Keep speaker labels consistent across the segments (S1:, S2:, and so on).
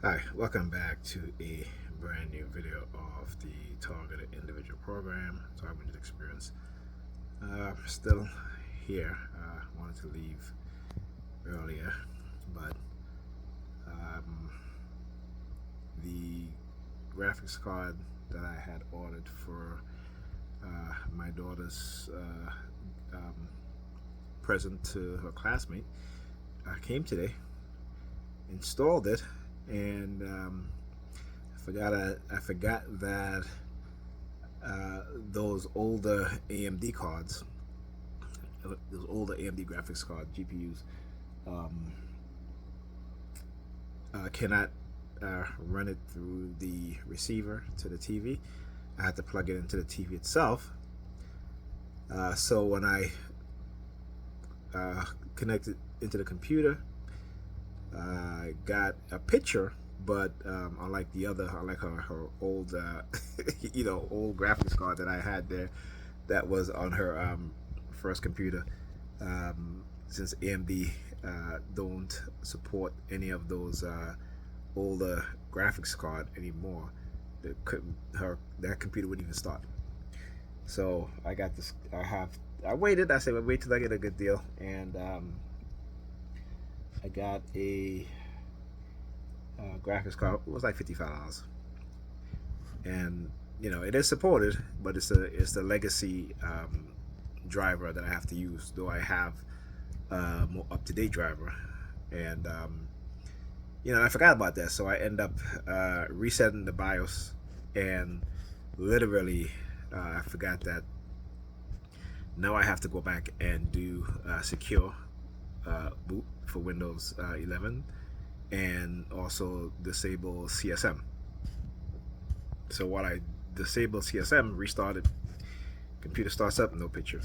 S1: Hi, welcome back to a brand new video of the Targeted Individual Program, Targeted Experience. Still here. Wanted to leave earlier, but um, the graphics card that I had ordered for my daughter's um, present to her classmate came today. Installed it, and I forgot that those older AMD cards, those older AMD graphics card GPUs, um, cannot run it through the receiver to the TV. I had to plug it into the TV itself. So when I uh, connected into the computer, I got a picture, but unlike her old, old graphics card that I had there, that was on her first computer. Since AMD don't support any of those older graphics card anymore, that computer wouldn't even start. So I got this. I waited. I said, well, wait till I get a good deal, and I got a graphics card. It was like $55, and it is supported, but it's the legacy driver that I have to use. Though I have more up to date driver, and I forgot about that, so I end up resetting the BIOS, and literally I forgot that now I have to go back and do secure boot for Windows 11, and also disable CSM. So while I disable CSM, restarted, computer starts up, no picture,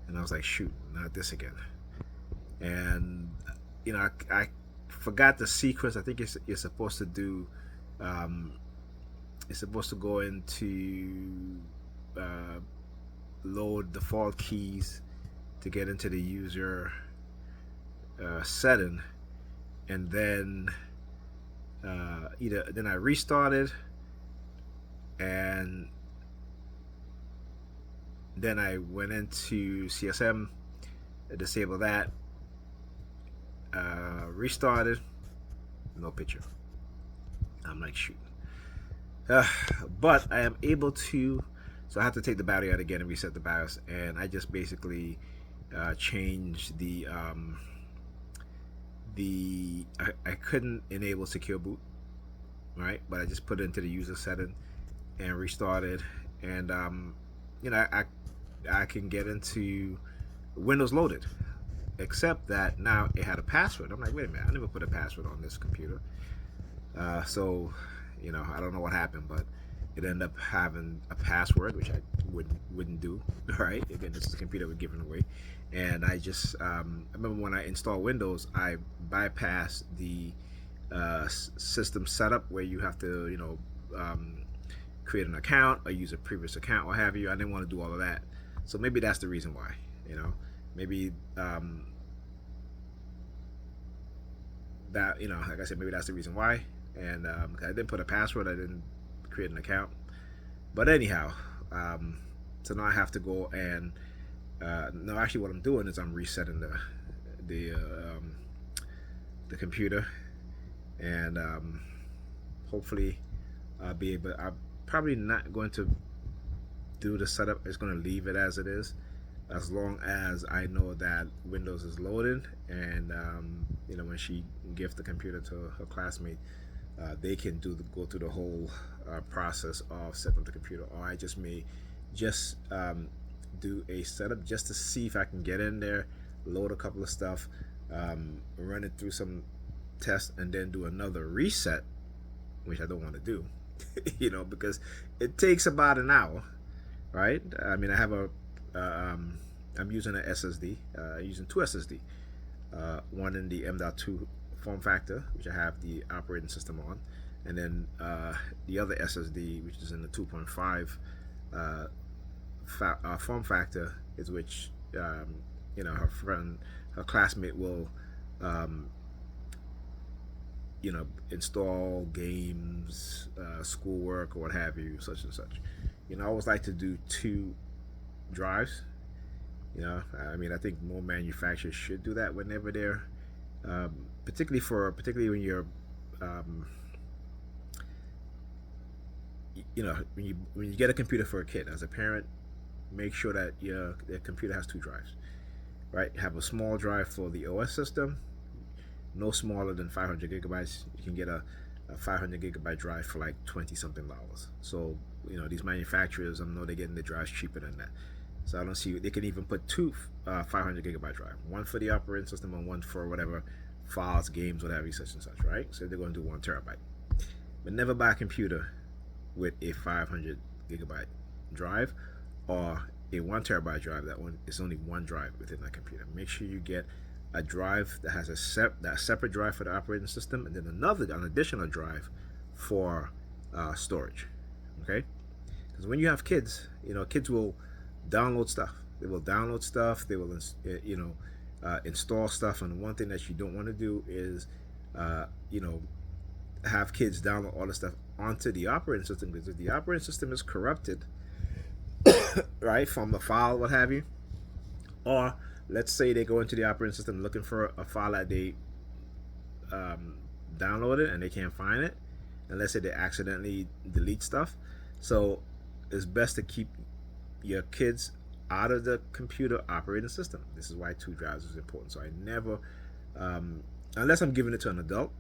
S1: and I was like, shoot, not this again. And I forgot the sequence. I think you're supposed to do. Um, it's supposed to go into uh, load default keys to get into the user setting, and then either then I restarted, and then I went into CSM, disabled that, restarted, no picture. I'm like, shoot. Uh, but I am able to, so I have to take the battery out again and reset the BIOS, and I just basically changed I couldn't enable secure boot, right? But I just put it into the user setting and restarted, and I can get into Windows loaded, except that now it had a password. I'm like, wait a minute, I never put a password on this computer. So, I don't know what happened, but it ended up having a password, which I wouldn't do. Right? Again, this is a computer we're giving away, and I just I remember when I installed Windows, I bypassed the system setup where you have to create an account or use a previous account, what have you. I didn't want to do all of that, so maybe that's the reason why. Maybe that like I said, maybe that's the reason why. And I didn't put a password, I didn't create an account. But anyhow, so now I have to go and no, actually, what I'm doing is I'm resetting the uh, um, the computer, and hopefully I'll be able. I'm probably not going to do the setup. It's going to leave it as it is, as long as I know that Windows is loaded, and when she gives the computer to her classmate, they can go through the whole process of setting up the computer. Or I just may just do a setup just to see if I can get in there, load a couple of stuff, run it through some tests, and then do another reset, which I don't want to do, because it takes about an hour, right? I mean, I have I'm using an SSD, using two SSD, one in the M.2 form factor, which I have the operating system on, and then the other SSD, which is in the 2.5 form factor, is which um, her classmate will um, install games, schoolwork, or what have you, such and such. I always like to do two drives. I mean, I think more manufacturers should do that whenever they're, particularly when you're, um, when you get a computer for a kid as a parent, make sure that the computer has two drives. Right, have a small drive for the OS system, no smaller than 500 gigabytes. You can get a 500 gigabyte drive for like 20 something dollars. So these manufacturers, I know they're getting the drives cheaper than that. So I don't see, they can even put two 500 gigabyte drive, one for the operating system and one for whatever files, games, whatever, such and such. Right, so they're going to do 1 terabyte. But never buy a computer with a 500 gigabyte drive or a 1 terabyte drive. That one is only one drive within that computer. Make sure you get a drive that has that separate drive for the operating system, and then an additional drive for storage. Okay, because when you have kids, kids will download stuff. They will download stuff. They will install stuff. And one thing that you don't want to do is have kids download all the stuff onto the operating system, because if the operating system is corrupted, right, from the file, what have you, or let's say they go into the operating system looking for a file that they downloaded and they can't find it, and let's say they accidentally delete stuff. So it's best to keep your kids out of the computer operating system. This is why two drives is important. So I never, unless I'm giving it to an adult,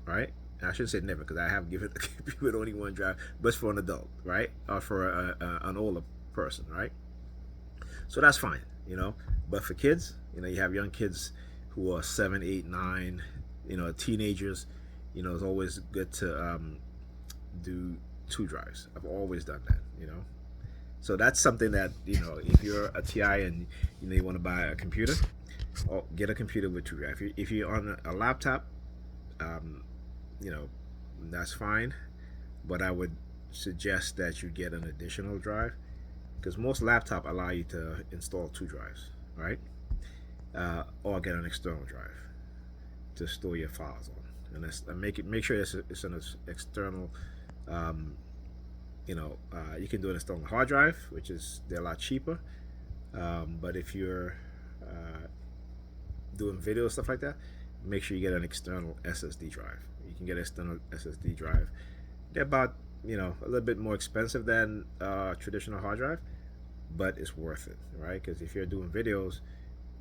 S1: right? And I shouldn't say never, because I have given the computer only one drive, but it's for an adult, right? Or for an older person, right? So that's fine, But for kids, you have young kids who are 7, 8, 9, teenagers. It's always good to do two drives. I've always done that, So that's something that if you're a TI and you want to buy a computer, or get a computer with two drives. If you're on a laptop, that's fine. But I would suggest that you get an additional drive, because most laptops allow you to install two drives, right? Or get an external drive to store your files on, and make sure it's an external. You can do an external hard drive, which they're a lot cheaper. But if you're doing video stuff like that, make sure you get an external SSD drive. You can get an external SSD drive. They're about a little bit more expensive than traditional hard drive, but it's worth it, right? Because if you're doing videos,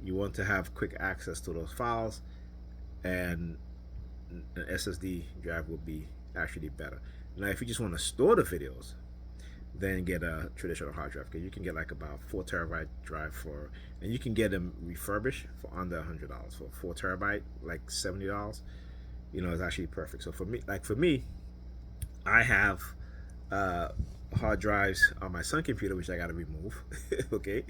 S1: you want to have quick access to those files, and an SSD drive will be actually better. Now, if you just want to store the videos, then get a traditional hard drive, because you can get like about 4 terabyte drive and you can get them refurbished for under $100. For 4 terabyte, like $70, is actually perfect. So for me, I have hard drives on my son computer, which I got to remove. Okay,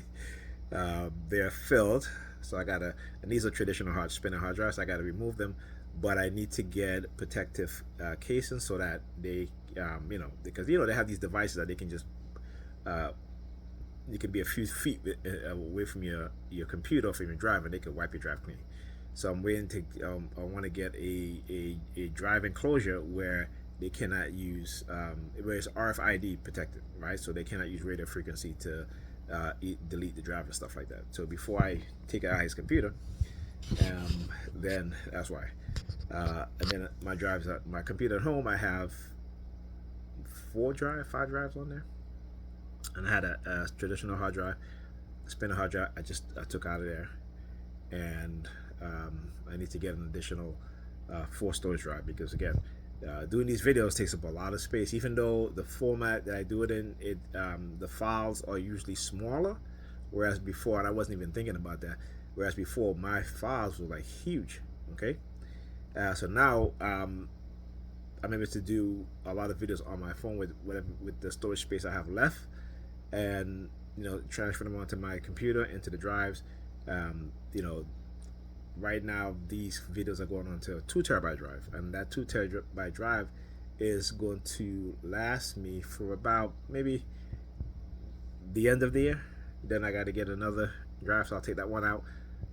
S1: they're filled, so and these are traditional spinning hard drives. I got to remove them, but I need to get protective casings so that they, because they have these devices that they can just, you can be a few feet away from your computer or from your drive, and they can wipe your drive clean. So I'm waiting to, I want to get a drive enclosure where they cannot use, where it's RFID protected, right? So they cannot use radio frequency to delete the drive and stuff like that. So before I take it out of his computer, then that's why. And then my computer at home, I have 5 drives on there, and I had a traditional hard drive, a spinner hard drive. I took out of there, and I need to get an additional 4 storage drive, because again, doing these videos takes up a lot of space. Even though the format that I do it in, the files are usually smaller, whereas before, and I wasn't even thinking about that. Whereas before, my files were like huge. Okay, so now I'm able to do a lot of videos on my phone with the storage space I have left, and transfer them onto my computer into the drives. Right now these videos are going onto a 2 terabyte drive, and that 2 terabyte drive is going to last me for about maybe the end of the year. Then I got to get another drive, so I'll take that one out,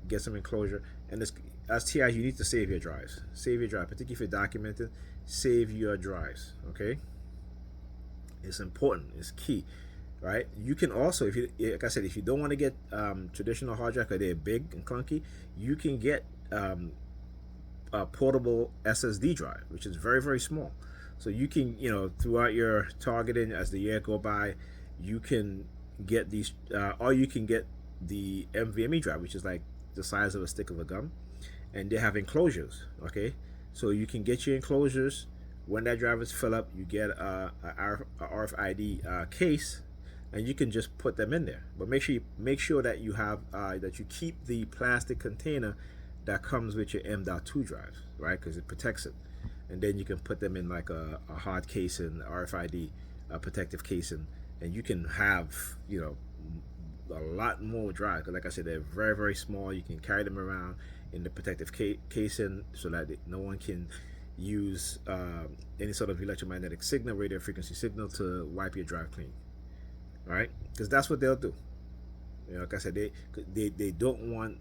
S1: get some enclosure, and as TIs, you need to save your drives. Save your drive, particularly if you're documented. Save your drives. Okay, it's important. It's key, right? You can also, if you, like I said, if you don't want to get traditional hard drive because they're big and clunky, you can get a portable SSD drive, which is very, very small. So you can, throughout your targeting as the year go by, you can get these, or you can get the NVMe drive, which is like the size of a stick of a gum, and they have enclosures. Okay, so you can get your enclosures. When that drive is filled up, you get a RFID case, and you can just put them in there. But make sure that you have that you keep the plastic container that comes with your M.2 drives, right? Because it protects it, and then you can put them in like a hard casing, RFID protective casing, and you can have a lot more drives. Because like I said, they're very, very small. You can carry them around in the protective casing so that no one can use any sort of electromagnetic signal, radio frequency signal, to wipe your drive clean, right? Because that's what they'll do. Like I said, they don't want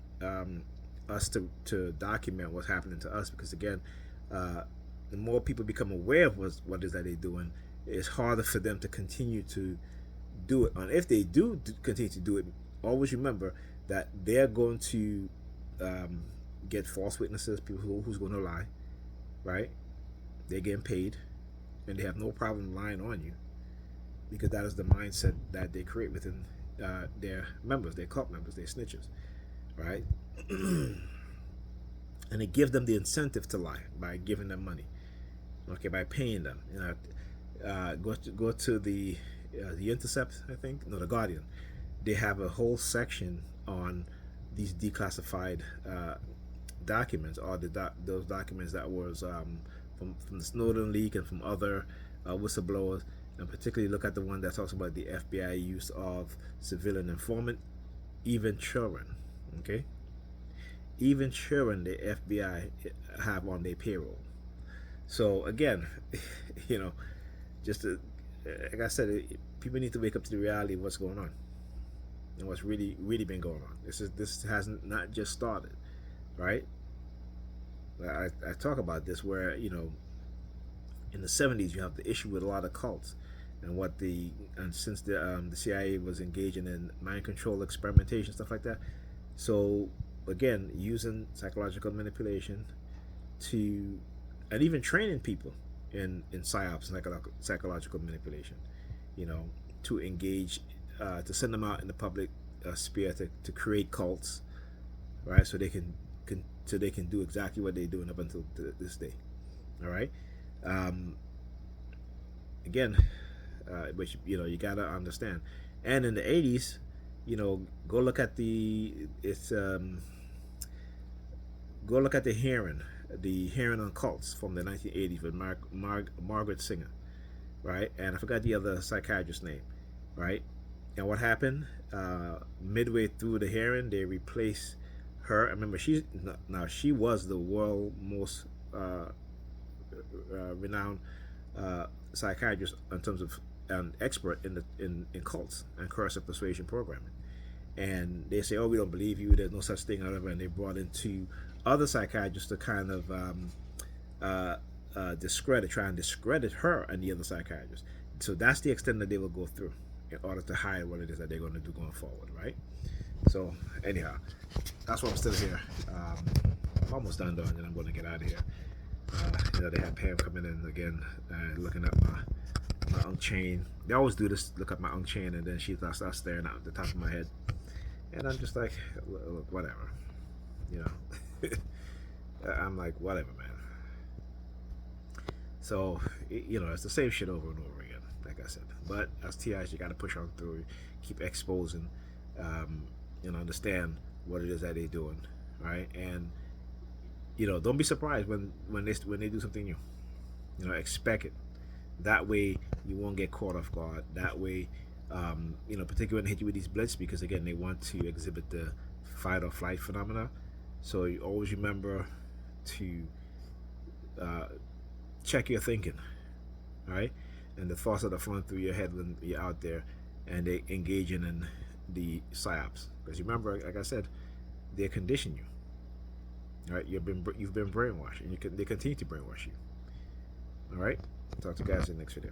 S1: us to document what's happening to us, because again, the more people become aware of what it is that they're doing, it's harder for them to continue to do it. And if they do continue to do it, always remember that they're going to get false witnesses, people who's going to lie, right? They're getting paid, and they have no problem lying on you, because that is the mindset that they create within their members, their cult members, their snitches, right? And it gives them the incentive to lie by giving them money, okay, by paying them. Go to the Intercept, I think, no, the Guardian. They have a whole section on these declassified documents, or those documents that was from the Snowden leak and from other whistleblowers, and particularly look at the one that talks about the FBI use of civilian informant, even children. Okay, even children the FBI have on their payroll. So again, just like I said, people need to wake up to the reality of what's going on and what's really been going on. This has not just started, right? I talk about this where in the 70s you have the issue with a lot of cults, and since the CIA was engaging in mind control experimentation, stuff like that. So again, using psychological manipulation and even training people in psyops, psychological manipulation, to engage, to send them out in the public sphere to create cults, right? So they can do exactly what they're doing up until this day. All right. Again, which you gotta understand. And in the 80s, go look at the hearing on cults from the 1980s with Margaret Singer, right? And I forgot the other psychiatrist's name, right? And what happened? Midway through the hearing, they replaced her. I remember she was the world most renowned psychiatrist in terms of an expert in cults and coercive persuasion programming. And they say, "Oh, we don't believe you. There's no such thing," however. And they brought in two other psychiatrists to kind of try and discredit her and the other psychiatrists. So that's the extent that they will go through in order to hide what it is that they're going to do going forward, right? So anyhow, that's why I'm still here. I'm almost done though, and then I'm going to get out of here. They have Pam coming in again, looking at my Unk chain. They always do this, look at my Unk chain, and then she starts staring out the top of my head, and I'm just like, look, whatever, I'm like, whatever, man. So it's the same shit over and over again, like I said. But as TIs, you got to push on through, keep exposing, understand what it is that they're doing, right? And don't be surprised when they do something new. Expect it. That way you won't get caught off guard. That way, particularly when they hit you with these blitz, because again, they want to exhibit the fight or flight phenomena. So you always remember to check your thinking, right? And the thoughts that are flowing through your head when you're out there and they engaging in the psyops. Because remember, like I said, they condition you. All right, you've been brainwashed, and they continue to brainwash you. All right, talk to you guys in the next video.